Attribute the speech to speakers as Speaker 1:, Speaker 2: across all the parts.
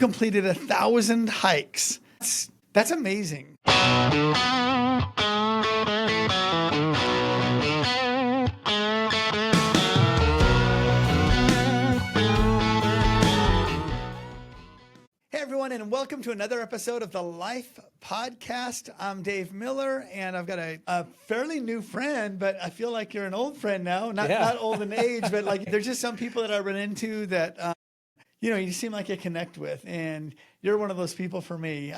Speaker 1: completed 1,000 hikes. That's amazing. Hey everyone, and welcome to another episode of the Life Podcast. I'm Dave Miller, and I've got a fairly new friend, but I feel like you're an old friend now. Not old in age, but like there's just some people that I run into that you seem like you connect with, and you're one of those people for me.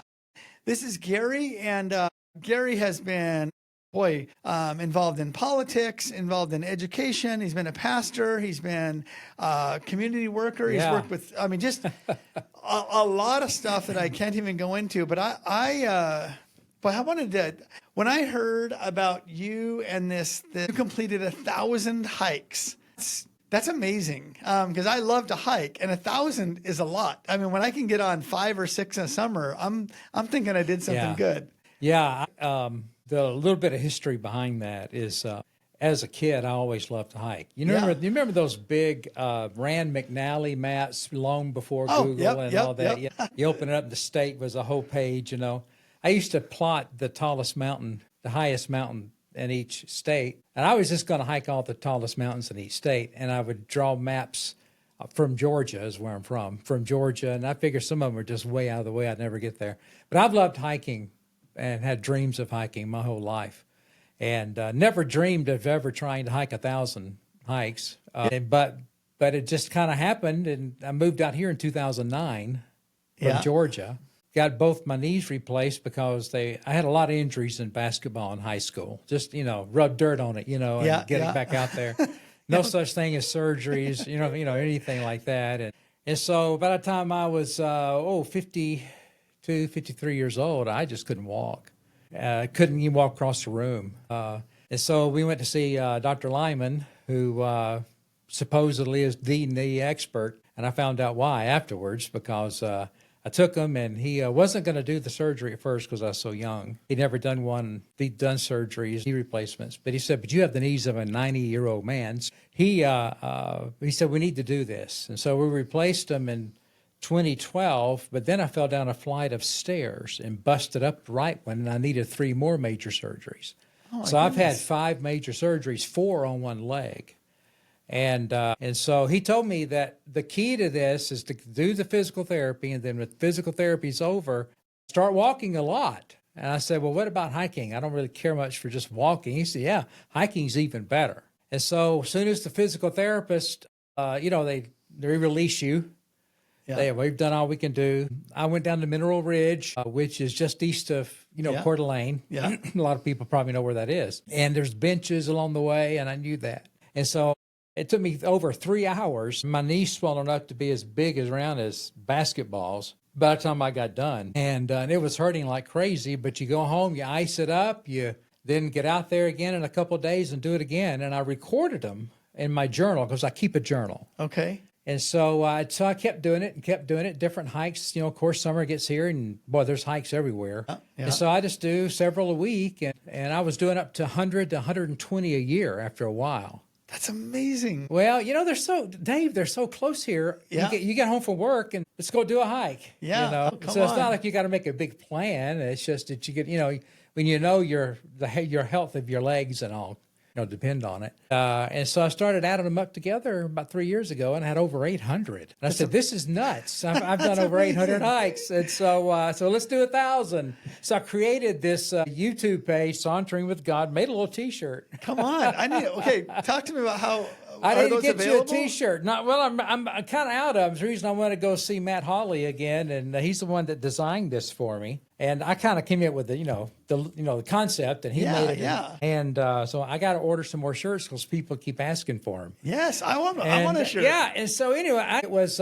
Speaker 1: This is Gary, and Gary has been, involved in politics, involved in education. He's been a pastor. He's been a community worker. He's worked with, just a lot of stuff that I can't even go into. But I wanted to, when I heard about you and you completed 1,000 hikes. That's amazing, because I love to hike, and 1,000 is a lot. I mean, when I can get on 5 or 6 in the summer, I'm thinking I did something good.
Speaker 2: Yeah, the little bit of history behind that is, as a kid, I always loved to hike. You remember those big Rand McNally maps long before Google and all that?
Speaker 1: Yep.
Speaker 2: Yeah, you open it up, the state was a whole page. I used to plot the tallest mountain, the highest mountain in each state. And I was just going to hike all the tallest mountains in each state. And I would draw maps from Georgia, is where I'm from Georgia. And I figured some of them were just way out of the way. I'd never get there. But I've loved hiking and had dreams of hiking my whole life. And never dreamed of ever trying to hike 1,000 hikes. But it just kind of happened. And I moved out here in 2009 from Georgia. Got both my knees replaced because I had a lot of injuries in basketball in high school. Just, rub dirt on it, and get it back out there. No such thing as surgeries, anything like that. And so by the time I was, 52, 53 years old, I just couldn't walk. Couldn't even walk across the room. And so we went to see Dr. Lyman, who supposedly is the knee expert. And I found out why afterwards, because I took him, and he wasn't going to do the surgery at first because I was so young. He'd never done one. He'd done surgeries, knee replacements. But he said, but you have the knees of a 90-year-old man. He said, we need to do this. And so we replaced him in 2012, but then I fell down a flight of stairs and busted up the right one, and I needed 3 more major surgeries. So I've had 5 major surgeries, 4 on one leg. And so he told me that the key to this is to do the physical therapy, and then when physical therapy is over, start walking a lot. And I said, well, what about hiking? I don't really care much for just walking. He said, yeah, hiking's even better. And so as soon as the physical therapist, they release you. Yeah. We've done all we can do. I went down to Mineral Ridge, which is just east of, Coeur d'Alene. Yeah. A lot of people probably know where that is. And there's benches along the way, and I knew that. And so it took me over 3 hours. My knees swollen up to be as big around as basketballs by the time I got done. And it was hurting like crazy, but you go home, you ice it up, you then get out there again in a couple of days and do it again. And I recorded them in my journal because I keep a journal.
Speaker 1: Okay.
Speaker 2: And so I kept doing it, different hikes. Of course, summer gets here, and boy, there's hikes everywhere. And so I just do several a week, and I was doing up to 100 to 120 a year after a while.
Speaker 1: That's amazing.
Speaker 2: Well, they're so close here. Yeah. You get home from work and let's go do a hike.
Speaker 1: Yeah.
Speaker 2: It's not like you got to make a big plan. It's just that you get, when your health of your legs and all, depend on it. And so I started adding them up together about 3 years ago, and I had over 800. And I said, this is nuts. I've done over 800 hikes. And so let's do 1,000. So I created this YouTube page, Sauntering with God, made a little T-shirt.
Speaker 1: Come on. Talk to me about how
Speaker 2: I
Speaker 1: are
Speaker 2: need to
Speaker 1: those
Speaker 2: get
Speaker 1: available?
Speaker 2: you a T-shirt. I'm kind of out of. It's the reason I want to go see Matt Hawley again, and he's the one that designed this for me. And I kind of came up with the concept, and he made it.
Speaker 1: Yeah.
Speaker 2: And so I got to order some more shirts because people keep asking for them.
Speaker 1: Yes, I want a shirt.
Speaker 2: Yeah, and so anyway, it was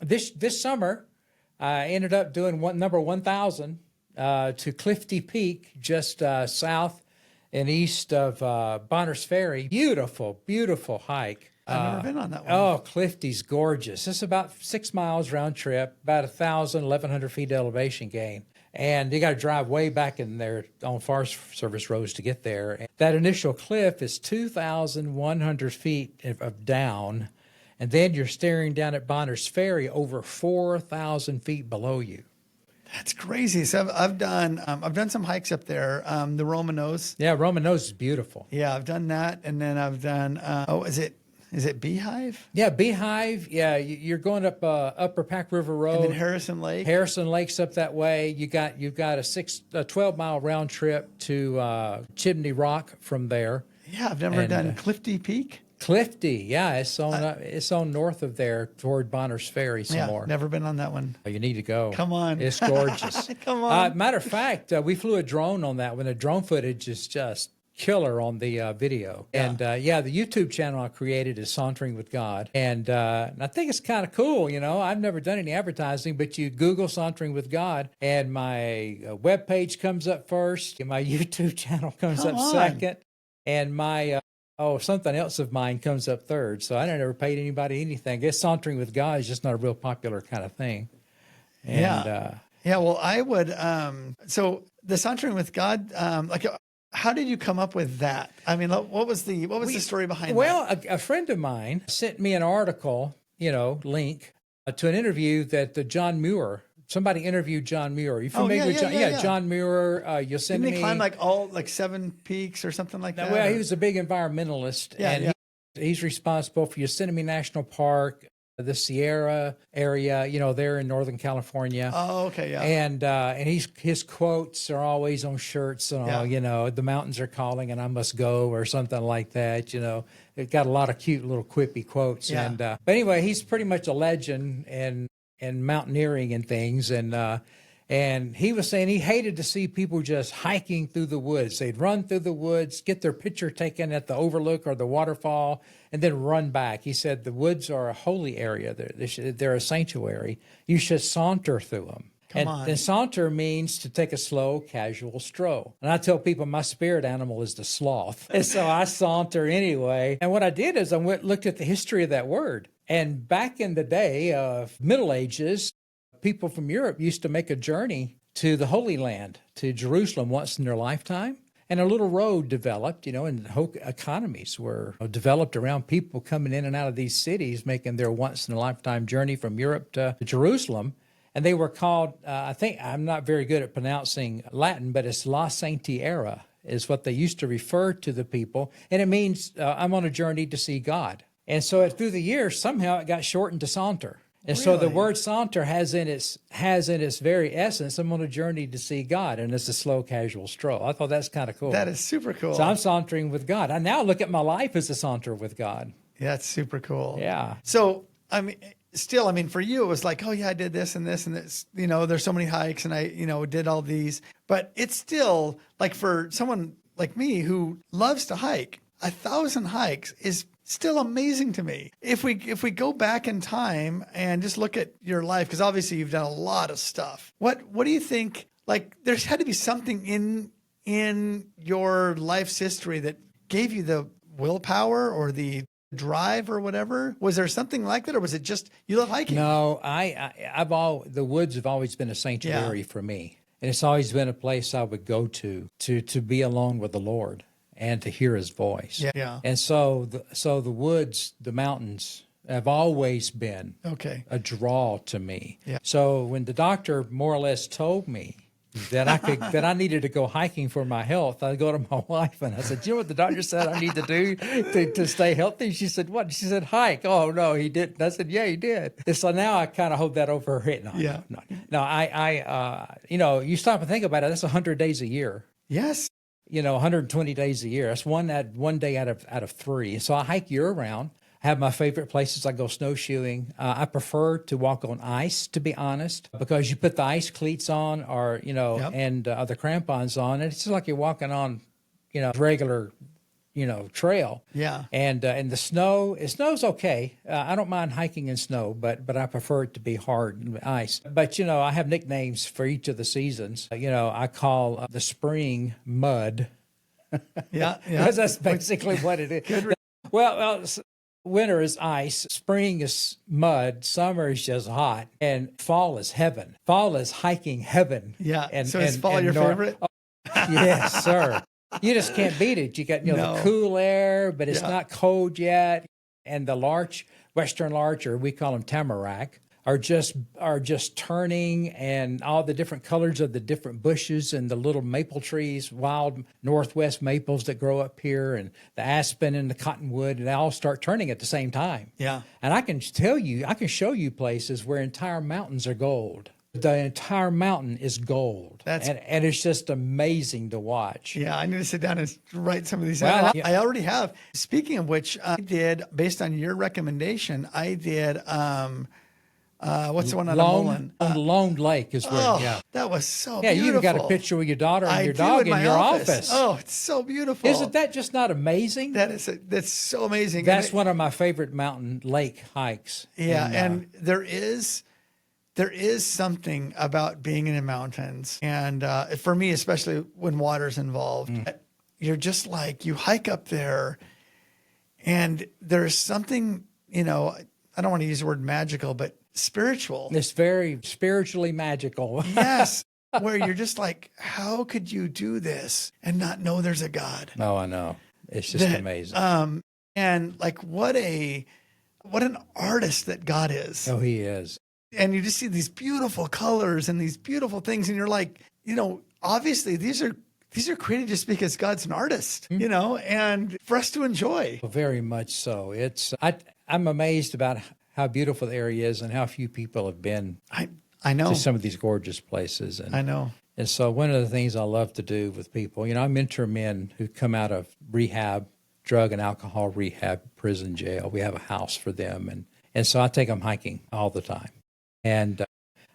Speaker 2: this summer. I ended up doing number 1,000 to Clifty Peak, just south and east of Bonners Ferry. Beautiful, beautiful hike.
Speaker 1: I've never been on that one.
Speaker 2: Oh, Clifty's gorgeous. It's about 6 miles round trip, about 1,100 feet elevation gain. And you got to drive way back in there on Forest Service roads to get there. And that initial cliff is 2,100 feet of down. and then you're staring down at Bonner's Ferry over 4,000 feet below you.
Speaker 1: That's crazy. So I've done some hikes up there. The Roman Nose.
Speaker 2: Yeah, Roman Nose is beautiful.
Speaker 1: Yeah, I've done that, and then I've done. Is it Beehive?
Speaker 2: Yeah, Beehive. Yeah, you're going up Upper Pack River Road.
Speaker 1: And then Harrison Lake.
Speaker 2: Harrison Lake's up that way. You've got a 12-mile round trip to Chimney Rock from there.
Speaker 1: Yeah, I've never done Clifty Peak.
Speaker 2: Clifty, yeah, it's on north of there toward Bonner's Ferry some more.
Speaker 1: Never been on that one.
Speaker 2: Oh, you need to go.
Speaker 1: Come on.
Speaker 2: It's gorgeous.
Speaker 1: Come on.
Speaker 2: Matter of fact, we flew a drone on that one. The drone footage is just killer on the video.
Speaker 1: Yeah.
Speaker 2: And the YouTube channel I created is Sauntering with God. And I think it's kind of cool, I've never done any advertising, but you Google Sauntering with God and my webpage comes up first, and my YouTube channel comes up second, and my something else of mine comes up third. So I never paid anybody anything. I guess Sauntering with God is just not a real popular kind of thing. And,
Speaker 1: well, I would, so the Sauntering with God, how did you come up with that? I mean, what was the story behind that?
Speaker 2: Well, a friend of mine sent me an article, link to an interview that John Muir. Somebody interviewed John Muir. Are you familiar with John? Yeah, John Muir, Yosemite.
Speaker 1: Didn't he climb 7 peaks or something like that?
Speaker 2: Well, he was a big environmentalist, he's responsible for Yosemite National Park, the Sierra area, there in Northern California.
Speaker 1: Oh, okay, yeah.
Speaker 2: And his quotes are always on shirts and all, the mountains are calling and I must go or something like that, It got a lot of cute little quippy quotes.
Speaker 1: Yeah.
Speaker 2: But anyway, he's pretty much a legend and mountaineering and things. And he was saying he hated to see people just hiking through the woods. They'd run through the woods, get their picture taken at the overlook or the waterfall, and then run back. He said the woods are a holy area. They're a sanctuary. You should saunter through them. And saunter means to take a slow, casual stroll. And I tell people my spirit animal is the sloth. And so I saunter anyway. And what I did is I looked at the history of that word. And back in the day of Middle Ages, people from Europe used to make a journey to the Holy Land, to Jerusalem once in their lifetime. And a little road developed, and whole economies were developed around people coming in and out of these cities, making their once-in-a-lifetime journey from Europe to Jerusalem. And they were called, I'm not very good at pronouncing Latin, but it's La Saintiera is what they used to refer to the people. And it means I'm on a journey to see God. And so through the years, somehow it got shortened to saunter. And so the word saunter has in its very essence, I'm on a journey to see God, and it's a slow, casual stroll. I thought that's kind of cool.
Speaker 1: That is super cool.
Speaker 2: So I'm sauntering with God. I now look at my life as a saunter with God.
Speaker 1: Yeah, that's super cool.
Speaker 2: Yeah.
Speaker 1: So, for you, it was like, oh, yeah, I did this and this and this. There's so many hikes, and I, did all these. But it's still, like, for someone like me who loves to hike, 1,000 hikes is still amazing to me. If we go back in time and just look at your life, because obviously you've done a lot of stuff. What do you think? Like, there's had to be something in your life's history that gave you the willpower or the drive or whatever. Was there something like that, or was it just you love hiking?
Speaker 2: No, the woods have always been a sanctuary for me, and it's always been a place I would go to be alone with the Lord and to hear His voice.
Speaker 1: Yeah.
Speaker 2: And so the woods, the mountains have always been a draw to me.
Speaker 1: Yeah.
Speaker 2: So when the doctor more or less told me that I needed to go hiking for my health, I go to my wife and I said, "You know what the doctor said I need to do to stay healthy?" She said, "What?" She said, "Hike." "Oh no, he didn't." I said, "Yeah, he did." And so now I kind of hold that over her head. No, I you stop and think about it. That's 100 days a year.
Speaker 1: Yes.
Speaker 2: 120 days a year. That's one day out of 3. So I hike year round. I have my favorite places. I go snowshoeing. I prefer to walk on ice, to be honest, because you put the ice cleats on, or and the crampons on, and it's just like you're walking on, regular, trail.
Speaker 1: Yeah.
Speaker 2: And the snow, snow's okay. I don't mind hiking in snow, but I prefer it to be hard ice. But I have nicknames for each of the seasons. I call the spring mud.
Speaker 1: Yeah.
Speaker 2: Because that's basically what it is. Well, winter is ice, spring is mud, summer is just hot, and fall is heaven. Fall is hiking heaven.
Speaker 1: Yeah. So is fall your favorite?
Speaker 2: Oh, yes, sir. You just can't beat it. You got the cool air, but it's not cold yet. And the larch Western larch, or we call them tamarack, are just turning, and all the different colors of the different bushes and the little maple trees, wild northwest maples that grow up here, and the aspen and the cottonwood, and they all start turning at the same time.
Speaker 1: Yeah.
Speaker 2: And I can show you places where entire mountains are gold. The entire mountain is gold. And it's just amazing to watch.
Speaker 1: Yeah, I need to sit down and write some of these
Speaker 2: Well,
Speaker 1: down. I already have. Speaking of which, I did, based on your recommendation, I did, what's the one on the Mullen?
Speaker 2: Lone Lake is where,
Speaker 1: that was so
Speaker 2: yeah,
Speaker 1: beautiful.
Speaker 2: you even got a picture with your daughter and your
Speaker 1: do
Speaker 2: dog in
Speaker 1: my
Speaker 2: your office.
Speaker 1: Oh, it's so beautiful.
Speaker 2: Isn't that just not amazing?
Speaker 1: That's so amazing.
Speaker 2: That's one of my favorite mountain lake hikes.
Speaker 1: Yeah, and there is something about being in the mountains, and for me, especially when water's involved, you're just like, you hike up there, and there's something, I don't want to use the word magical, but spiritual.
Speaker 2: It's very spiritually magical.
Speaker 1: Yes, where you're just like, how could you do this and not know there's a God?
Speaker 2: Oh, I know. It's just amazing.
Speaker 1: And like, what an artist that God is.
Speaker 2: Oh, he is.
Speaker 1: And you just see these beautiful colors and these beautiful things. And you're like, obviously these are created just because God's an artist, and for us to enjoy.
Speaker 2: Very much so. I'm amazed about how beautiful the area is and how few people have been
Speaker 1: I know
Speaker 2: to some of these gorgeous places. And
Speaker 1: I know.
Speaker 2: And so one of the things I love to do with people, I mentor men who come out of rehab, drug and alcohol rehab, prison, jail. We have a house for them. And so I take them hiking all the time. And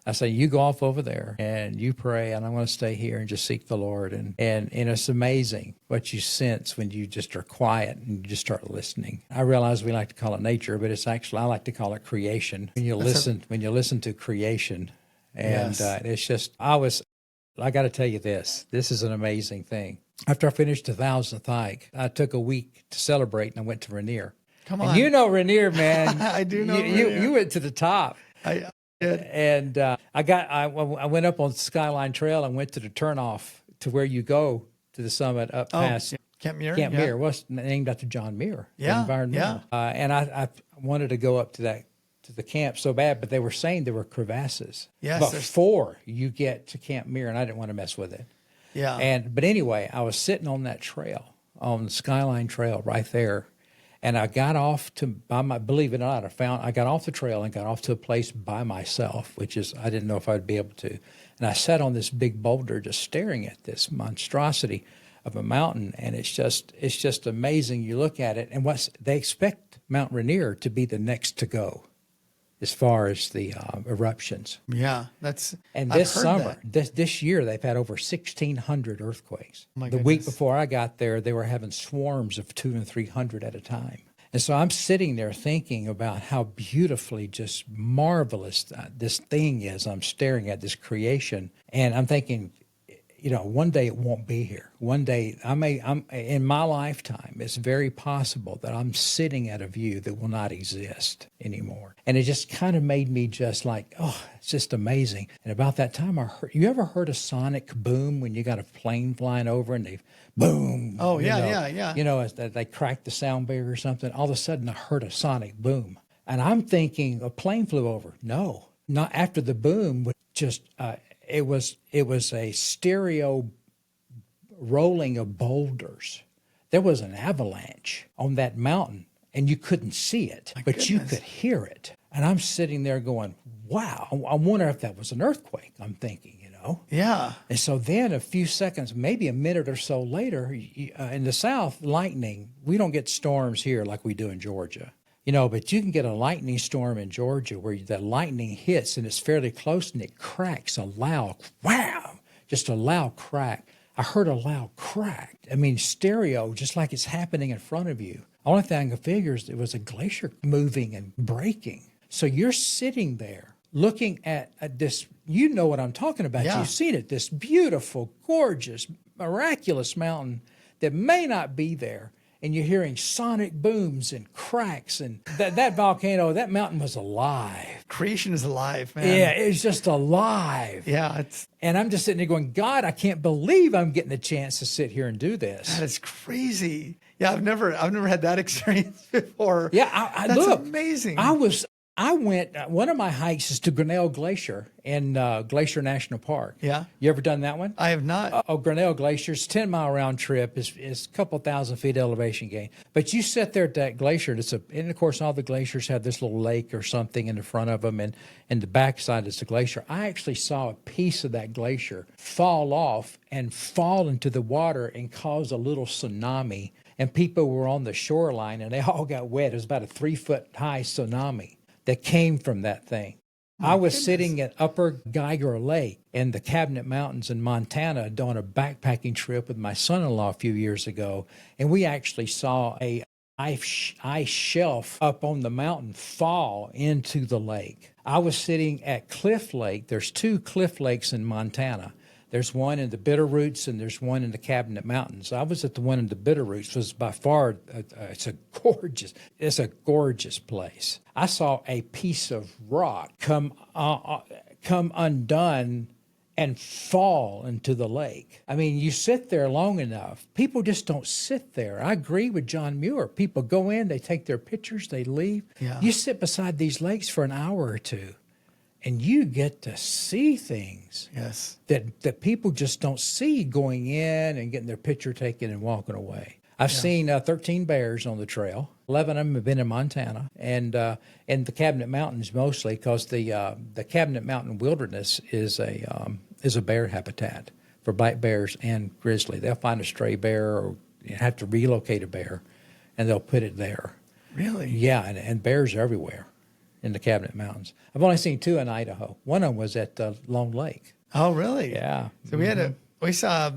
Speaker 2: I say, you go off over there and you pray, and I'm going to stay here and just seek the Lord. And it's amazing what you sense when you just are quiet and you just start listening. I realize we like to call it nature, but it's actually, I like to call it creation. When you listen to creation, and it's just, I got to tell you this is an amazing thing. After I finished the 1000th hike, I took a week to celebrate, and I went to Rainier.
Speaker 1: Come on.
Speaker 2: And you know Rainier, man.
Speaker 1: I do know Rainier.
Speaker 2: You went to the top.
Speaker 1: I did.
Speaker 2: And I went up on Skyline Trail and went to the turnoff to where you go to the summit up past
Speaker 1: Camp Muir.
Speaker 2: Camp Muir. Was named after John Muir.
Speaker 1: Yeah,
Speaker 2: environmental. And I wanted to go up to the camp so bad, but they were saying there were crevasses before you get to Camp Muir, and I didn't want to mess with it.
Speaker 1: Yeah.
Speaker 2: But anyway, I was sitting on that trail, on the Skyline Trail right there. And I got off believe it or not, I got off the trail and got off to a place by myself, which is, I didn't know if I'd be able to. And I sat on this big boulder just staring at this monstrosity of a mountain. And it's just amazing. You look at it, and they expect Mount Rainier to be the next to go as far as the eruptions.
Speaker 1: Yeah,
Speaker 2: and this summer, this year, they've had over 1,600 earthquakes.
Speaker 1: Oh my
Speaker 2: the
Speaker 1: goodness.
Speaker 2: week before I got there, they were having swarms of 200 and 300 at a time. And so I'm sitting there thinking about how beautifully just marvelous this thing is. I'm staring at this creation, and I'm thinking, one day it won't be here. One day, I'm in my lifetime, it's very possible that I'm sitting at a view that will not exist anymore. And it just kind of made me just like, oh, it's just amazing. And about that time, you ever heard a sonic boom when you got a plane flying over and they boom?
Speaker 1: Oh, yeah.
Speaker 2: As they cracked the sound barrier or something. All of a sudden, I heard a sonic boom. And I'm thinking a plane flew over. No, not after the boom, but just... It was a stereo rolling of boulders. There was an avalanche on that mountain, and you couldn't see it, but you could hear it. And I'm sitting there going, wow, I wonder if that was an earthquake, I'm thinking,
Speaker 1: Yeah.
Speaker 2: And so then a few seconds, maybe a minute or so later, in the South, lightning, we don't get storms here like we do in Georgia. But you can get a lightning storm in Georgia where the lightning hits and it's fairly close and it cracks a loud, wow, just a loud crack. I heard a loud crack. I mean, stereo, just like it's happening in front of you. Only thing I could figure is it was a glacier moving and breaking. So you're sitting there looking at this, you know what I'm talking about.
Speaker 1: Yeah.
Speaker 2: You've seen it, this beautiful, gorgeous, miraculous mountain that may not be there. And you're hearing sonic booms and cracks, and that volcano, that mountain was alive.
Speaker 1: Creation is alive, man.
Speaker 2: Yeah, it's just alive.
Speaker 1: Yeah,
Speaker 2: and I'm just sitting there going, God, I can't believe I'm getting a chance to sit here and do this.
Speaker 1: That is crazy. Yeah, I've never had that experience before.
Speaker 2: Yeah,
Speaker 1: That's
Speaker 2: look,
Speaker 1: amazing.
Speaker 2: I went, one of my hikes is to Grinnell Glacier in Glacier National Park.
Speaker 1: Yeah.
Speaker 2: You ever done that one?
Speaker 1: I have not.
Speaker 2: Grinnell Glacier's 10-mile round trip is a couple thousand feet elevation gain. But you sit there at that glacier, and of course all the glaciers have this little lake or something in the front of them, and the backside is the glacier. I actually saw a piece of that glacier fall off and fall into the water and cause a little tsunami. And people were on the shoreline and they all got wet. It was about a 3-foot high tsunami that came from that thing. I was sitting at Upper Geiger Lake in the Cabinet Mountains in Montana doing a backpacking trip with my son-in-law a few years ago, and we actually saw a ice shelf up on the mountain fall into the lake. I was sitting at Cliff Lake. There's 2 Cliff Lakes in Montana. There's one in the Bitterroots and there's one in the Cabinet Mountains. I was at the one in the Bitterroots. It was by far, it's a gorgeous place. I saw a piece of rock come undone and fall into the lake. I mean, you sit there long enough. People just don't sit there. I agree with John Muir. People go in, they take their pictures, they leave.
Speaker 1: Yeah.
Speaker 2: You sit beside these lakes for an hour or two, and you get to see things that people just don't see going in and getting their picture taken and walking away. I've seen 13 bears on the trail. 11 of them have been in Montana and in the Cabinet Mountains mostly, because the Cabinet Mountain Wilderness is a bear habitat for black bears and grizzly. They'll find a stray bear or have to relocate a bear, and they'll put it there.
Speaker 1: Really?
Speaker 2: Yeah, and bears are everywhere in the Cabinet Mountains. I've only seen 2 in Idaho. One of them was at Lone Lake.
Speaker 1: Oh, really?
Speaker 2: Yeah.
Speaker 1: So we saw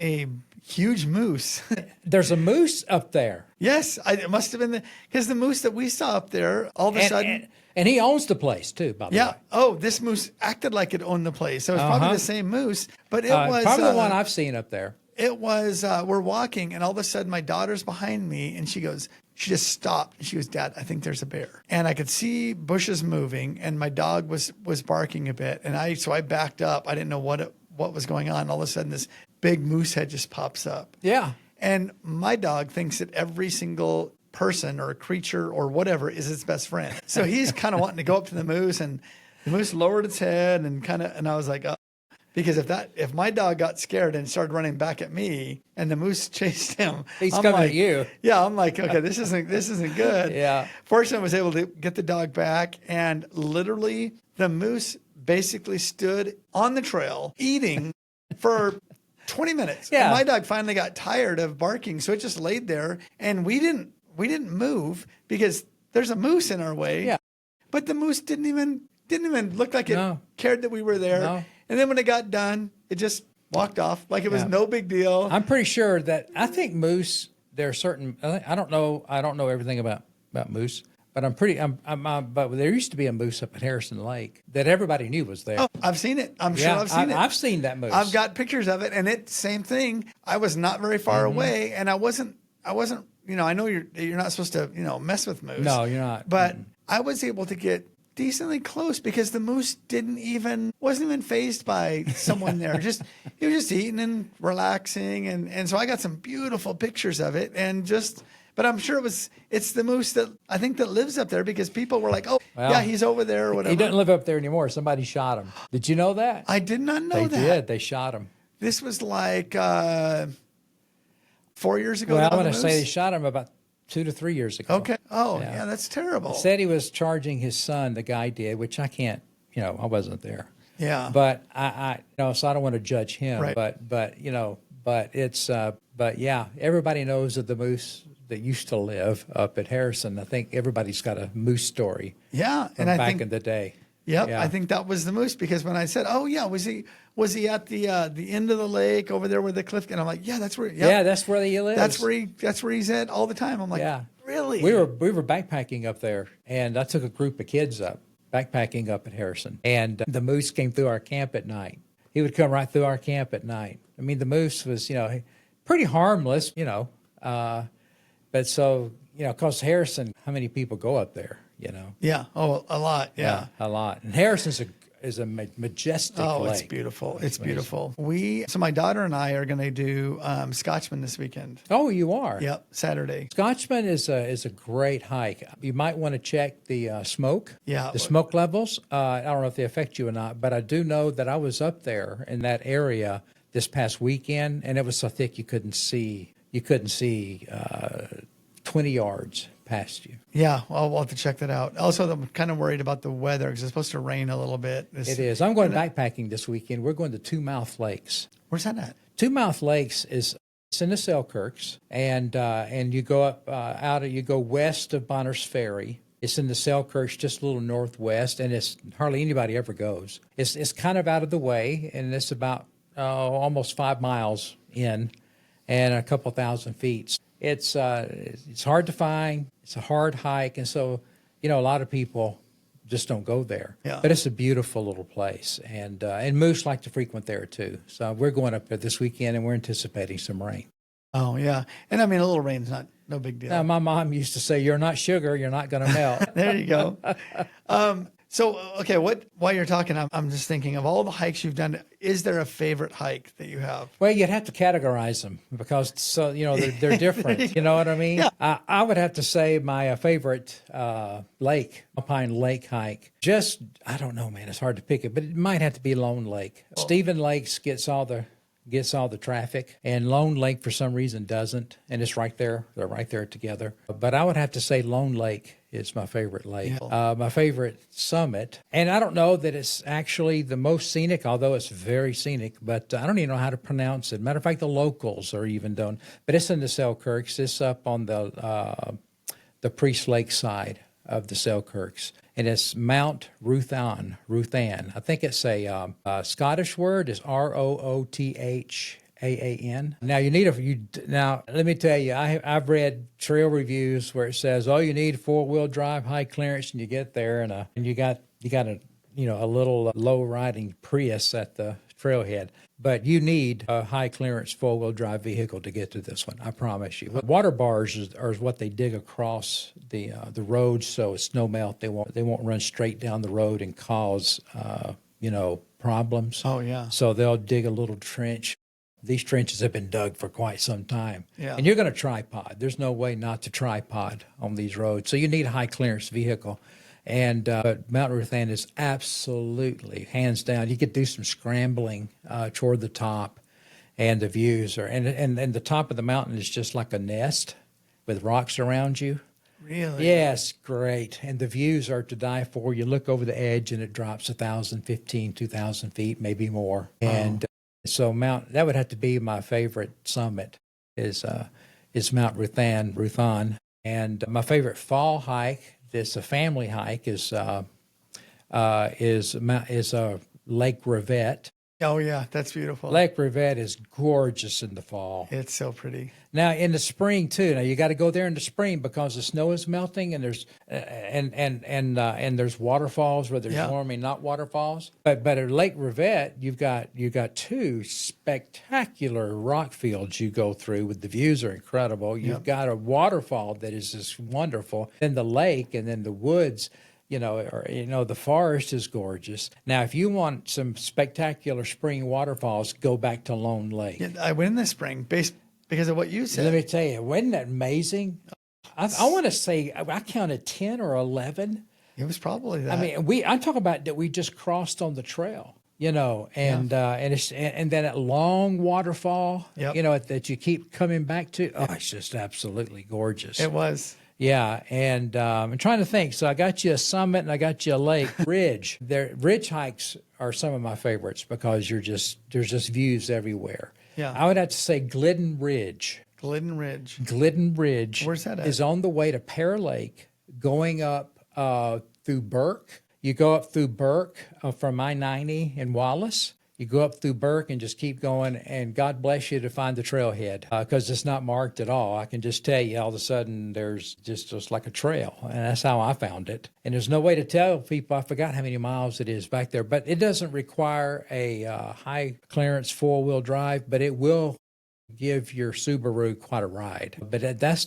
Speaker 1: a huge moose.
Speaker 2: There's a moose up there.
Speaker 1: Yes, it must have been because the moose that we saw up there, all of a sudden.
Speaker 2: And he owns the place too, by the way.
Speaker 1: Yeah. Oh, this moose acted like it owned the place. So it was probably the same moose, but it was
Speaker 2: probably the one I've seen up there.
Speaker 1: It was, we're walking, and all of a sudden my daughter's behind me, and she just stopped. And she goes, "Dad, I think there's a bear." And I could see bushes moving, and my dog was barking a bit. And so I backed up. I didn't know what was going on. All of a sudden, this big moose head just pops up.
Speaker 2: Yeah.
Speaker 1: And my dog thinks that every single person or creature or whatever is its best friend. So he's kind of wanting to go up to the moose, and the moose lowered its head and I was like, oh. Because if my dog got scared and started running back at me, and the moose chased him,
Speaker 2: he's coming at you.
Speaker 1: Yeah, I'm like, okay, this isn't good.
Speaker 2: Yeah.
Speaker 1: Fortunately, I was able to get the dog back, and literally the moose basically stood on the trail eating for 20 minutes.
Speaker 2: Yeah.
Speaker 1: And my dog finally got tired of barking, so it just laid there, and we didn't move because there's a moose in our way.
Speaker 2: Yeah.
Speaker 1: But the moose didn't even look like it cared that we were there. No. And then when it got done, it just walked off like it was no big deal.
Speaker 2: I'm pretty sure that I think moose. There are certain. I don't know everything about moose, but but there used to be a moose up at Harrison Lake that everybody knew was there.
Speaker 1: Oh, I've seen it. I'm sure I've seen it.
Speaker 2: I've seen that moose.
Speaker 1: I've got pictures of it, and it's same thing. I was not very far away, and I wasn't. I know you're not supposed to mess with moose.
Speaker 2: No, you're not.
Speaker 1: But I was able to get decently close because the moose wasn't even fazed by someone there. He was just eating and relaxing, and so I got some beautiful pictures of it, but I'm sure it's the moose that I think that lives up there, because people were like, he's over there or whatever.
Speaker 2: He doesn't live up there anymore. Somebody shot him. Did you know that?
Speaker 1: I did not know that.
Speaker 2: They did. They shot him.
Speaker 1: This was like 4 years ago.
Speaker 2: Well, I'm going to say they shot him about 2 to 3 years ago.
Speaker 1: Okay. Oh, yeah, that's terrible.
Speaker 2: He said he was charging his son, the guy did, which I can't, I wasn't there.
Speaker 1: Yeah.
Speaker 2: But so I don't want to judge him.
Speaker 1: Right.
Speaker 2: But yeah, everybody knows of the moose that used to live up at Harrison. I think everybody's got a moose story.
Speaker 1: Yeah.
Speaker 2: And back in the day.
Speaker 1: Yep.
Speaker 2: Yeah.
Speaker 1: I think that was the moose, because when I said, "Oh yeah, was he at the end of the lake over there where the cliff?" And I'm like, "Yeah, that's where." Yep.
Speaker 2: Yeah, that's where he lives.
Speaker 1: That's where he's at all the time. I'm like,
Speaker 2: yeah.
Speaker 1: Really?
Speaker 2: We were backpacking up there, and I took a group of kids up backpacking up at Harrison, and the moose came through our camp at night. He would come right through our camp at night. I mean, the moose was pretty harmless, but so because Harrison, how many people go up there?
Speaker 1: Yeah. Oh, a lot. Yeah.
Speaker 2: A lot. And Harrison's majestic
Speaker 1: Oh,
Speaker 2: lake.
Speaker 1: it's beautiful. It's beautiful. So my daughter and I are going to do Scotchman this weekend.
Speaker 2: Oh, you are?
Speaker 1: Yep, Saturday.
Speaker 2: Scotchman is a great hike. You might want to check the smoke.
Speaker 1: Yeah.
Speaker 2: The smoke levels. I don't know if they affect you or not, but I do know that I was up there in that area this past weekend, and it was so thick you couldn't see 20 yards past you.
Speaker 1: Yeah, well, we'll have to check that out. Also, I'm kind of worried about the weather because it's supposed to rain a little bit.
Speaker 2: It is. I'm going backpacking this weekend. We're going to Two Mouth Lakes.
Speaker 1: Where's that at?
Speaker 2: Two Mouth Lakes it's in the Selkirks, and you go up you go west of Bonner's Ferry. It's in the Selkirks, just a little northwest, and it's hardly anybody ever goes. It's kind of out of the way, and it's about almost 5 miles in, and a couple thousand feet. It's hard to find. It's a hard hike, and so a lot of people just don't go there.
Speaker 1: Yeah.
Speaker 2: But it's a beautiful little place, and moose like to frequent there too. So we're going up there this weekend, and we're anticipating some rain.
Speaker 1: Oh yeah, and I mean a little rain's no big deal.
Speaker 2: Now, my mom used to say, "You're not sugar, you're not going to melt."
Speaker 1: There you go. So, okay, while you're talking, I'm just thinking of all the hikes you've done. Is there a favorite hike that you have?
Speaker 2: Well, you'd have to categorize them because they're different. You know what I mean?
Speaker 1: Yeah.
Speaker 2: I would have to say my favorite Alpine Lake hike. Just, I don't know, man. It's hard to pick it, but it might have to be Lone Lake.
Speaker 1: Oh.
Speaker 2: Stephen Lakes gets all the traffic, and Lone Lake for some reason doesn't, and it's right there. They're right there together. But I would have to say Lone Lake is my favorite lake.
Speaker 1: Yeah.
Speaker 2: My favorite summit, and I don't know that it's actually the most scenic, although it's very scenic, but I don't even know how to pronounce it. Matter of fact, the locals are even don't. But it's in the Selkirks. It's up on the Priest Lake side of the Selkirks, and it's Mount Ruthan. I think it's a Scottish word. Is Roothaan. Now let me tell you, I've read trail reviews where it says all you need 4-wheel drive, high clearance, and you get there, and you got a little low riding Prius at the trailhead. But you need a high clearance 4-wheel drive vehicle to get to this one. I promise you. Water bars are what they dig across the road, so it's snow melt. They won't run straight down the road and cause problems.
Speaker 1: Oh yeah.
Speaker 2: So they'll dig a little trench. These trenches have been dug for quite some time.
Speaker 1: Yeah.
Speaker 2: And you're going to tripod. There's no way not to tripod on these roads. So you need a high clearance vehicle. And but Mount Ruthan is absolutely, hands down. You could do some scrambling toward the top, and the views are, and the top of the mountain is just like a nest with rocks around you.
Speaker 1: Really?
Speaker 2: Yes, great. And the views are to die for. You look over the edge and it drops 2,000 feet, maybe more. Oh. And so that would have to be my favorite summit is Mount Ruthan. And my favorite fall hike, it's a family hike, is Lake Rivette.
Speaker 1: Oh yeah, that's beautiful.
Speaker 2: Lake Rivette is gorgeous in the fall.
Speaker 1: It's so pretty.
Speaker 2: Now in the spring too. Now you got to go there in the spring because the snow is melting, and there's and there's waterfalls where there's normally not waterfalls. But at Lake Rivette, you've got 2 spectacular rock fields you go through. With the views are incredible. You've got a waterfall that is just wonderful. Then the lake, and then the woods. The forest is gorgeous. Now, if you want some spectacular spring waterfalls, go back to Lone Lake.
Speaker 1: Yeah, I went in the spring because of what you said.
Speaker 2: Let me tell you, wasn't that amazing? I want to say I counted 10 or 11.
Speaker 1: It was probably that.
Speaker 2: I mean, I'm talking about that we just crossed on the trail. And then that long waterfall, that you keep coming back to. Oh, it's just absolutely gorgeous.
Speaker 1: It was.
Speaker 2: Yeah, and I'm trying to think. So I got you a summit and I got you a lake. Ridge. Ridge hikes are some of my favorites because there's just views everywhere.
Speaker 1: Yeah.
Speaker 2: I would have to say Glidden Ridge.
Speaker 1: Glidden Ridge.
Speaker 2: Glidden Ridge.
Speaker 1: Where's that at?
Speaker 2: Is on the way to Pear Lake, going up through Burke. You go up through Burke from I-90 in Wallace. You go up through Burke and just keep going, and God bless you to find the trailhead because it's not marked at all. I can just tell you all of a sudden there's just like a trail, and that's how I found it. And there's no way to tell people. I forgot how many miles it is back there, but it doesn't require a high clearance 4-wheel drive, but it will give your Subaru quite a ride. But that's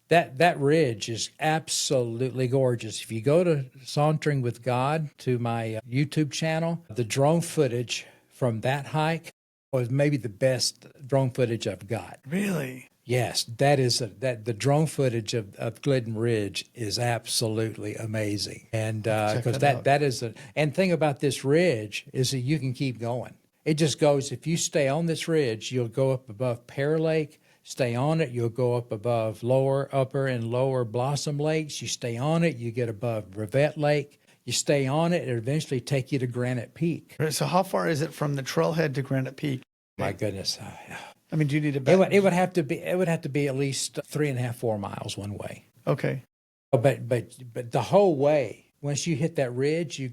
Speaker 2: That ridge is absolutely gorgeous. If you go to Sauntering with God to my YouTube channel, the drone footage from that hike was maybe the best drone footage I've got.
Speaker 1: Really?
Speaker 2: Yes, that the drone footage of Glidden Ridge is absolutely amazing, and because that is and thing about this ridge is that you can keep going. It just goes. If you stay on this ridge, you'll go up above Pear Lake. Stay on it, you'll go up above upper and lower Blossom Lakes. You stay on it, you get above Rivette Lake. You stay on it, it'll eventually take you to Granite Peak.
Speaker 1: So how far is it from the trailhead to Granite But
Speaker 2: My goodness.
Speaker 1: I mean, do you need a bet?
Speaker 2: It would have to be at least 3.5, 4 miles one way.
Speaker 1: Okay.
Speaker 2: But the whole way, once you hit that ridge, you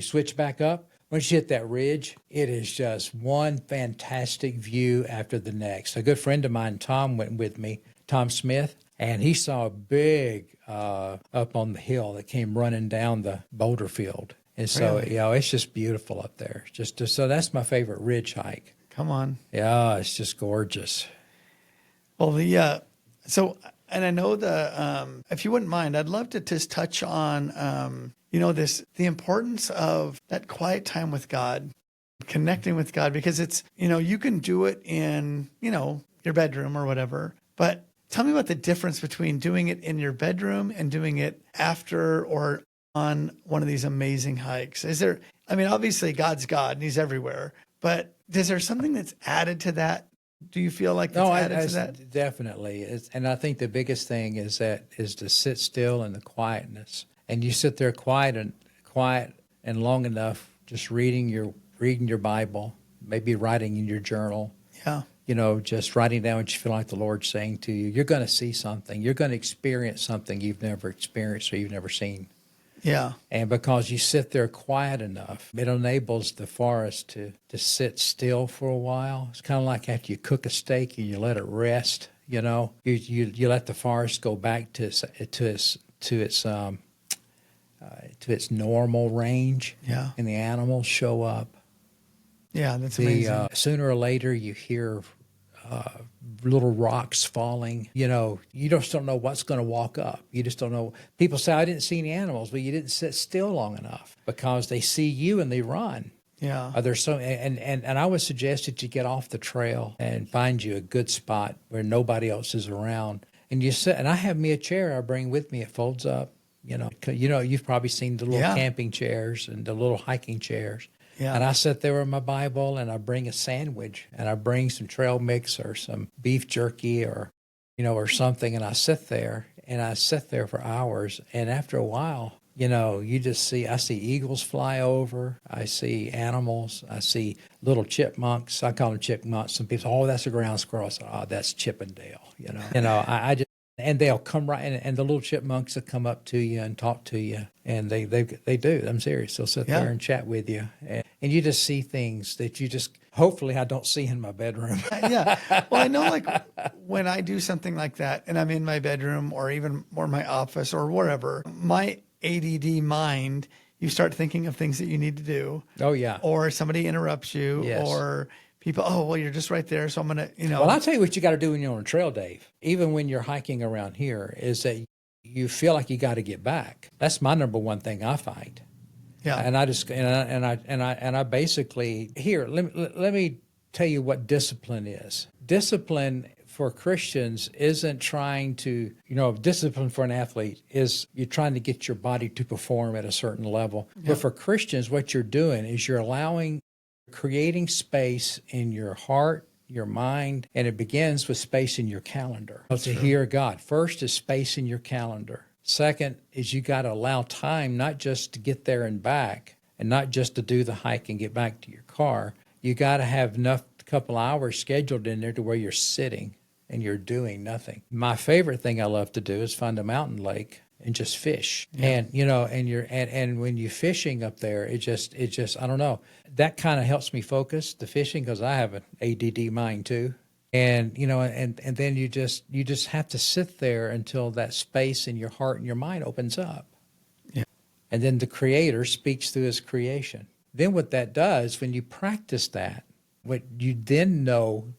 Speaker 2: switch back up. Once you hit that ridge, it is just one fantastic view after the next. A good friend of mine, Tom, went with me, Tom Smith, and he saw a big up on the hill that came running down the boulder field. And so,
Speaker 1: Really?
Speaker 2: It's just beautiful up there. So that's my favorite ridge hike.
Speaker 1: Come on.
Speaker 2: Yeah, it's just gorgeous.
Speaker 1: Well, and I know if you wouldn't mind, I'd love to just touch on, the importance of that quiet time with God, connecting with God, because it's, you can do it in, your bedroom or whatever, but tell me about the difference between doing it in your bedroom and doing it after or on one of these amazing hikes. Obviously God's God and he's everywhere, but is there something that's added to that? Do you feel like that's added to that?
Speaker 2: Definitely. And I think the biggest thing is to sit still in the quietness. And you sit there quiet and long enough, just reading your Bible, maybe writing in your journal.
Speaker 1: Yeah.
Speaker 2: Just writing down what you feel like the Lord's saying to you. You're going to see something. You're going to experience something you've never experienced or you've never seen.
Speaker 1: Yeah.
Speaker 2: And because you sit there quiet enough, it enables the forest to sit still for a while. It's kind of like after you cook a steak and you let it rest, you let the forest go back to its normal range.
Speaker 1: Yeah.
Speaker 2: And the animals show up.
Speaker 1: Yeah, that's amazing.
Speaker 2: Sooner or later you hear little rocks falling. You just don't know what's going to walk up. You just don't know. People say, I didn't see any animals, but you didn't sit still long enough because they see you and they run.
Speaker 1: Yeah.
Speaker 2: And I would suggest that you get off the trail and find you a good spot where nobody else is around. And you sit, and I have me a chair I bring with me. It folds up. You've probably seen the little camping chairs and the little hiking chairs.
Speaker 1: Yeah.
Speaker 2: And I sit there with my Bible and I bring a sandwich and I bring some trail mix or some beef jerky or something. And I sit there for hours. And after a while, I see eagles fly over. I see animals. I see little chipmunks. I call them chipmunks. Some people say, oh, that's a ground squirrel. I say, oh, that's Chippendale. And they'll come right, and the little chipmunks will come up to you and talk to you, and they do. I'm serious. They'll sit there and chat with you, and you just see things that you just hopefully I don't see in my bedroom.
Speaker 1: Yeah. Well, I know like when I do something like that, and I'm in my bedroom or my office or wherever, my ADD mind, you start thinking of things that you need to do.
Speaker 2: Oh yeah.
Speaker 1: Or somebody interrupts you,
Speaker 2: Yes.
Speaker 1: Or people, oh, well, you're just right there, so I'm going to,
Speaker 2: Well, I'll tell you what you got to do when you're on a trail, Dave, even when you're hiking around here, is that you feel like you got to get back. That's my number one thing I find.
Speaker 1: Yeah.
Speaker 2: And I basically, here, let me tell you what discipline is. Discipline for Christians isn't trying to, discipline for an athlete is you're trying to get your body to perform at a certain level.
Speaker 1: Yeah.
Speaker 2: But for Christians, what you're doing is you're creating space in your heart, your mind, and it begins with space in your calendar. To hear God. First is space in your calendar. Second is you got to allow time not just to get there and back and not just to do the hike and get back to your car. You got to have enough couple hours scheduled in there to where you're sitting and you're doing nothing. My favorite thing I love to do is find a mountain lake and just fish. Yeah. And when you're fishing up there, it just I don't know. That kind of helps me focus the fishing because I have an ADD mind too. And and then you just have to sit there until that space in your heart and your mind opens up.
Speaker 1: Yeah.
Speaker 2: And then the Creator speaks through His creation. Then what that does, when you practice that, what you then know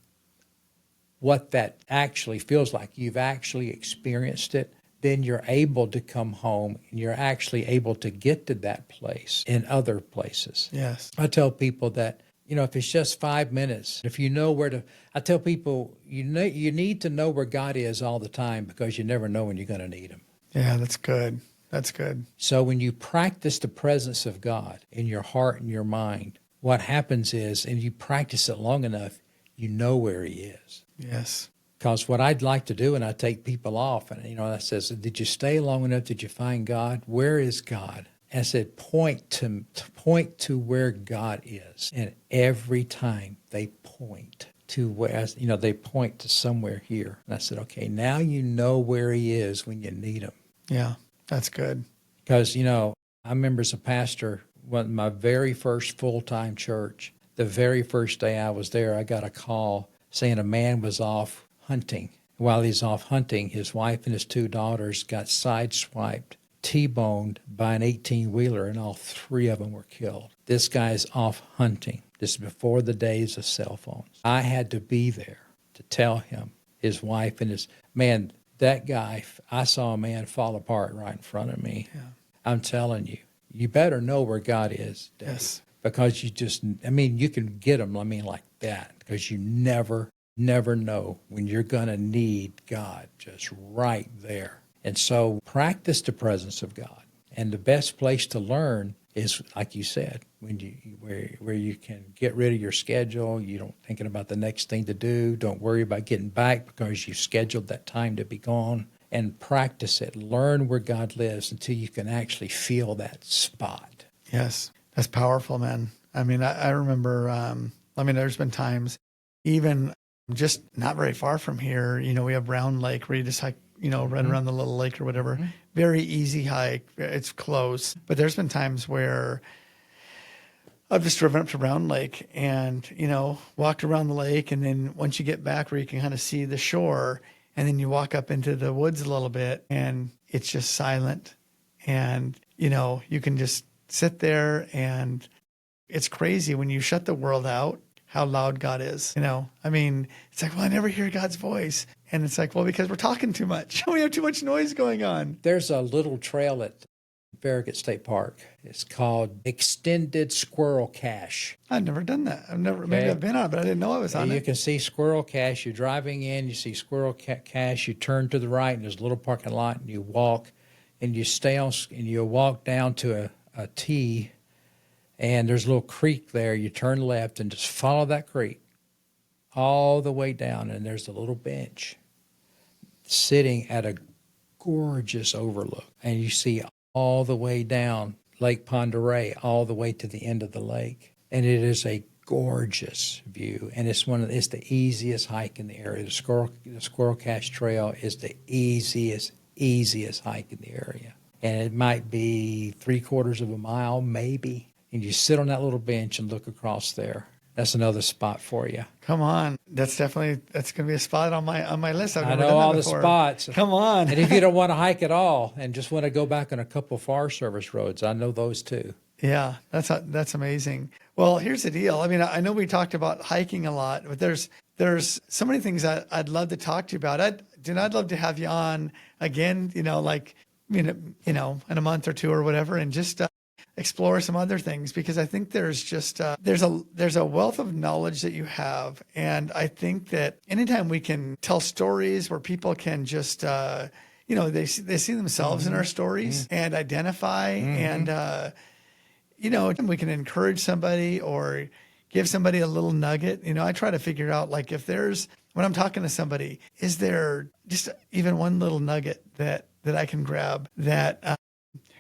Speaker 2: what that actually feels like, you've actually experienced it, then you're able to come home and you're actually able to get to that place in other places.
Speaker 1: Yes.
Speaker 2: I tell people that, if it's just 5 minutes, if you know where to, I tell people, you need to know where God is all the time, because you never know when you're going to need him.
Speaker 1: Yeah, that's good. That's good.
Speaker 2: So when you practice the presence of God in your heart and your mind, what happens is, and you practice it long enough, you know where he is.
Speaker 1: Yes.
Speaker 2: Because what I'd like to do, and I take people off, and I says, did you stay long enough? Did you find God? Where is God? And I said, point to where God is. And every time they point to where, they point to somewhere here. And I said, okay, now you know where he is when you need him.
Speaker 1: Yeah, that's good.
Speaker 2: Because, I remember as a pastor, my very first full-time church, the very first day I was there, I got a call saying a man was off hunting. While he's off hunting, his wife and his 2 daughters got sideswiped, T-boned by an 18-wheeler, and all 3 of them were killed. This guy's off hunting. This is before the days of cell phones. I had to be there to tell him, his wife and that guy, I saw a man fall apart right in front of me.
Speaker 1: Yeah.
Speaker 2: I'm telling you, you better know where God is, Dave.
Speaker 1: Yes.
Speaker 2: Because you can get him, like that, because you never know when you're going to need God, just right there. And so practice the presence of God. And the best place to learn is, like you said, where you can get rid of your schedule. You don't thinking about the next thing to do. Don't worry about getting back because you scheduled that time to be gone. And practice it. Learn where God lives until you can actually feel that spot.
Speaker 1: Yes, that's powerful, man. I remember, there's been times, even just not very far from here, we have Round Lake where you just hike, right around the little lake or whatever. Mm-hmm. Very easy hike. It's close. But there's been times where I've just driven up to Round Lake and, walked around the lake. And then once you get back where you can kind of see the shore, and then you walk up into the woods a little bit and it's just silent. And, you can just sit there, and it's crazy when you shut the world out, how loud God is. It's like, well, I never hear God's voice. And it's like, well, because we're talking too much. We have too much noise going on.
Speaker 2: There's a little trail at Farragut State Park. It's called Extended Squirrel Cache.
Speaker 1: I've never done that. Maybe I've been on it, but I didn't know I was on it.
Speaker 2: You can see Squirrel Cache. You're driving in, you see Squirrel Cache. You turn to the right, and there's a little parking lot, and you walk, and you stay on, and you walk down to a T, and there's a little creek there. You turn left and just follow that creek all the way down, and there's a little bench sitting at a gorgeous overlook, and you see all the way down Lake Ponderay, all the way to the end of the lake. And it is a gorgeous view. And it's the easiest hike in the area. The Squirrel Cache Trail is the easiest hike in the area. And it might be 3/4 of a mile, maybe. And you sit on that little bench and look across there. That's another spot for you.
Speaker 1: Come on. That's going to be a spot on my list.
Speaker 2: I know all the spots.
Speaker 1: Come on.
Speaker 2: And if you don't want to hike at all and just want to go back on a couple of Forest Service roads, I know those too.
Speaker 1: Yeah, that's amazing. Well, here's the deal. I know we talked about hiking a lot, but there's so many things I'd love to talk to you about. I'd love to have you on again, in a month or two or whatever, and just explore some other things, because I think there's just there's a wealth of knowledge that you have, and I think that anytime we can tell stories where people can just they see themselves in our stories and identify, and we can encourage somebody or give somebody a little nugget. I try to figure out, like, if there's, when I'm talking to somebody, is there just even one little nugget that I can grab, that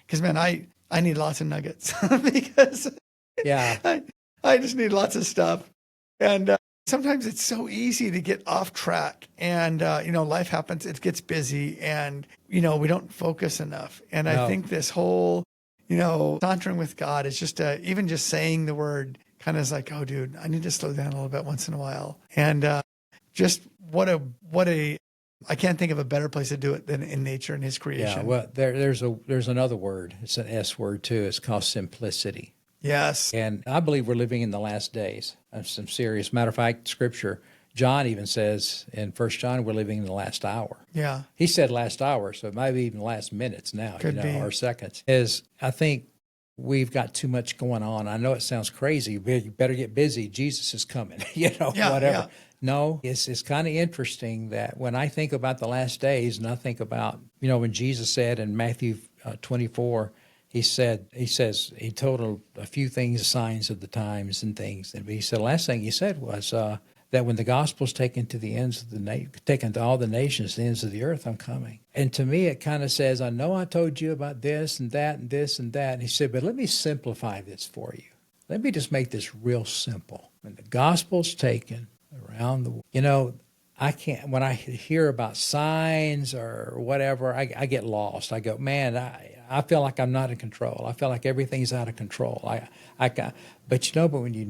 Speaker 1: because man, I need lots of nuggets because I just need lots of stuff. And sometimes it's so easy to get off track, and, life happens, it gets busy, and, we don't focus enough. And I think this whole, sauntering with God is just even just saying the word kind of is like, oh dude, I need to slow down a little bit once in a while. And just what a, I can't think of a better place to do it than in nature and his creation.
Speaker 2: Yeah, well, there's another word. It's an S word too. It's called simplicity.
Speaker 1: Yes.
Speaker 2: And I believe we're living in the last days. I'm serious. Matter of fact, Scripture John even says in 1 John, we're living in the last hour.
Speaker 1: Yeah.
Speaker 2: He said last hour, so it might be even the last minutes now,
Speaker 1: Could be.
Speaker 2: or seconds. I think we've got too much going on. I know it sounds crazy, but you better get busy. Jesus is coming, whatever.
Speaker 1: Yeah.
Speaker 2: No, it's kind of interesting that when I think about the last days, and I think about, when Jesus said in Matthew 24, he told a few things, signs of the times and things. And he said, the last thing he said was that when the gospel's taken to the ends of taken to all the nations, the ends of the earth, I'm coming. And to me, it kind of says, I know I told you about this and that and this and that. And he said, but let me simplify this for you. Let me just make this real simple. When the gospel's taken around the world, I can't, when I hear about signs or whatever, I get lost. I go, man, I feel like I'm not in control. I feel like everything's out of control. But when you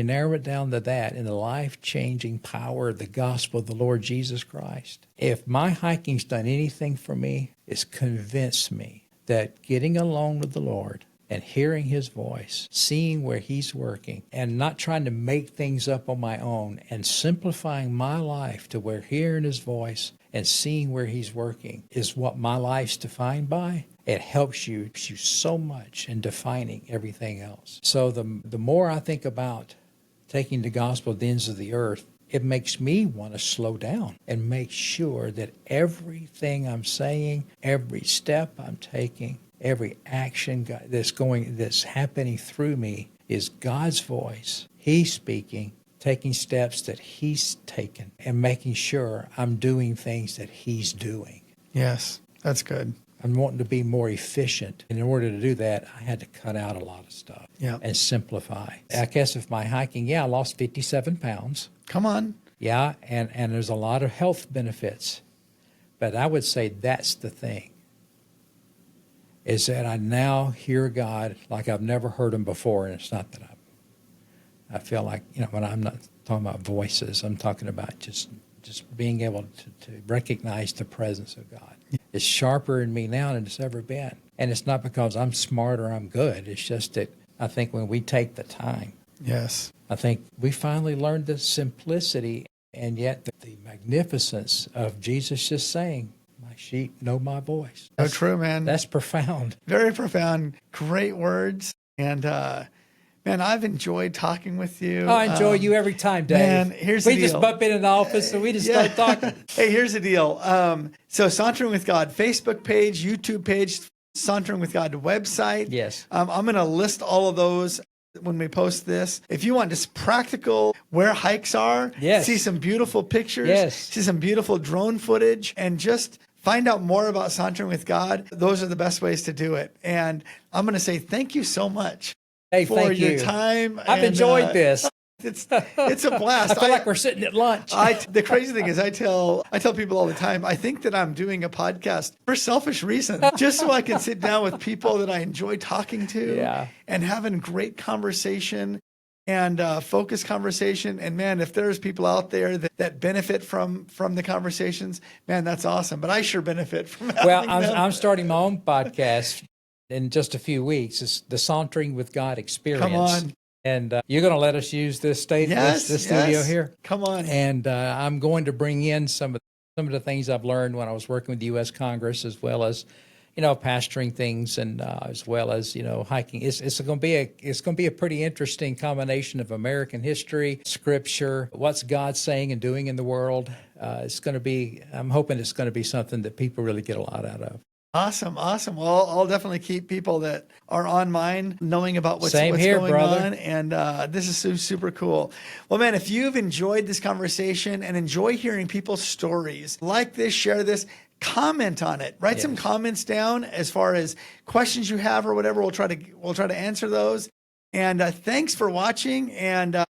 Speaker 2: narrow it down to that, in the life-changing power of the gospel of the Lord Jesus Christ, if my hiking's done anything for me, it's convinced me that getting alone with the Lord and hearing his voice, seeing where he's working, and not trying to make things up on my own, and simplifying my life to where hearing his voice and seeing where he's working is what my life's defined by, it helps you so much in defining everything else. So the more I think about taking the gospel to the ends of the earth, it makes me want to slow down and make sure that everything I'm saying, every step I'm taking, every action that's happening through me is God's voice. He's speaking, taking steps that he's taken, and making sure I'm doing things that he's doing.
Speaker 1: Yes, that's good.
Speaker 2: I'm wanting to be more efficient. And in order to do that, I had to cut out a lot of stuff and simplify. I guess if my hiking, I lost 57 pounds.
Speaker 1: Come on.
Speaker 2: Yeah, and there's a lot of health benefits. But I would say that's the thing, is that I now hear God like I've never heard him before. And it's not that I feel like, when I'm not talking about voices, I'm talking about just being able to recognize the presence of God. It's sharper in me now than it's ever been. And it's not because I'm smart or I'm good. It's just that I think when we take the time, I think we finally learned the simplicity and yet the magnificence of Jesus just saying, my sheep know my voice.
Speaker 1: So true, man.
Speaker 2: That's profound.
Speaker 1: Very profound. Great words. And, man, I've enjoyed talking with you.
Speaker 2: Oh, I enjoy you every time, Dave.
Speaker 1: Man, here's the deal.
Speaker 2: We just bump in the office and we just start talking.
Speaker 1: Hey, here's the deal. So Sauntering with God Facebook page, YouTube page, Sauntering with God website.
Speaker 2: Yes.
Speaker 1: I'm going to list all of those when we post this. If you want just practical where hikes are, see some beautiful pictures, see some beautiful drone footage, and just find out more about Sauntering with God, those are the best ways to do it. And I'm going to say thank you so much.
Speaker 2: Hey,
Speaker 1: for
Speaker 2: thank
Speaker 1: your
Speaker 2: you.
Speaker 1: time.
Speaker 2: I've enjoyed this.
Speaker 1: It's a blast.
Speaker 2: I feel like we're sitting at lunch.
Speaker 1: The crazy thing is I tell people all the time, I think that I'm doing a podcast for selfish reasons, just so I can sit down with people that I enjoy talking to and having great conversation and focused conversation. And man, if there's people out there that benefit from the conversations, man, that's awesome. But I sure benefit from having them.
Speaker 2: I'm starting my own podcast in just a few weeks. It's the Sauntering with God Experience.
Speaker 1: Come on.
Speaker 2: And you're going to let us use this studio here?
Speaker 1: Come on.
Speaker 2: And I'm going to bring in some of the things I've learned when I was working with the U.S. Congress, as well as, pastoring things, and as well as, hiking. It's going to be a pretty interesting combination of American history, Scripture, what's God saying and doing in the world. I'm hoping it's going to be something that people really get a lot out of.
Speaker 1: Awesome. Well, I'll definitely keep people that are on mine knowing about what's going
Speaker 2: brother.
Speaker 1: on. And this is super cool. Well, man, if you've enjoyed this conversation and enjoy hearing people's stories, like this, share this, comment on it. Write some comments down as far as questions you have or whatever. We'll try to answer those. And thanks for watching. And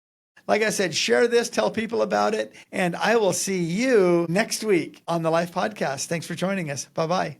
Speaker 1: like I said, share this, tell people about it. And I will see you next week on the Life Podcast. Thanks for joining us. Bye-bye.